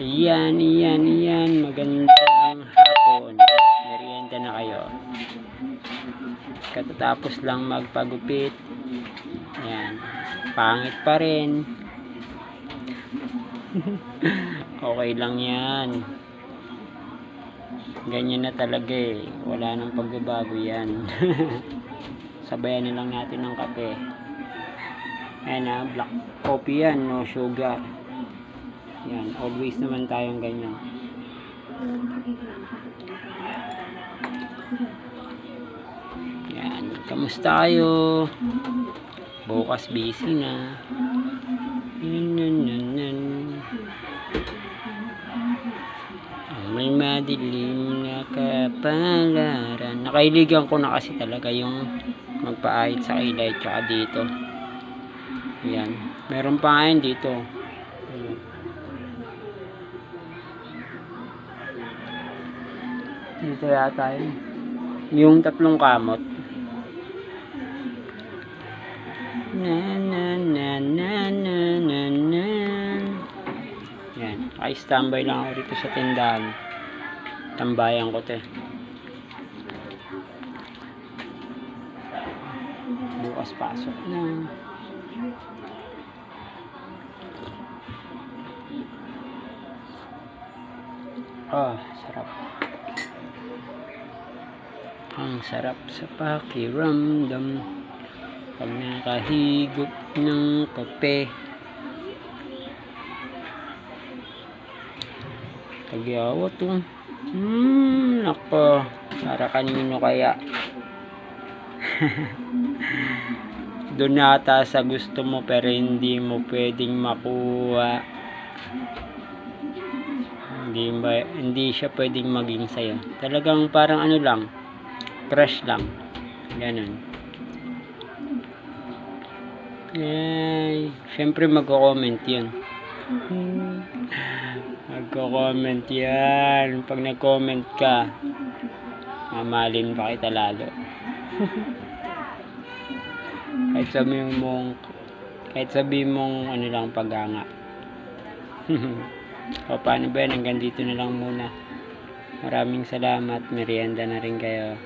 Iyan. Magandang hapon. Merienda na kayo. Katatapos lang magpagupit. Ayan. Pangit pa rin. Okay lang yan. Ganyan na talaga eh. Wala nang pagbabago yan. Sabayan na lang natin ng kape. Ayan na, black coffee yan, no sugar. Yan, always naman tayong ganyan. Yan, kamusta kayo? Bukas busy na. May madilim na kapalaran. Nakailigan ko na kasi talaga yung magpaahit sa kilay tsaka dito. Yan, meron pa ngayon dito. Dito yata yung tatlong kamot. Yan, ay standby lang ako rito sa tindahan. Tambayan ko te. Bukas pasok na. Sarap. Ang sarap sa pakiramdam pag nakahigop ng kape. Tagyawa to. Nako, para kanino kaya? Doon nata sa gusto mo pero hindi mo pwedeng makuha. Hindi siya pwedeng maging sayo. Talagang parang ano lang, crush lang. Ganun. Ay, syempre magko-comment yun. Magko-comment yan. Pag nag-comment ka, mamalin pa kita lalo. kahit sabihin mong ano lang paghanga. O paano ba yan? Hanggang dito na lang muna. Maraming salamat. Merienda na rin kayo.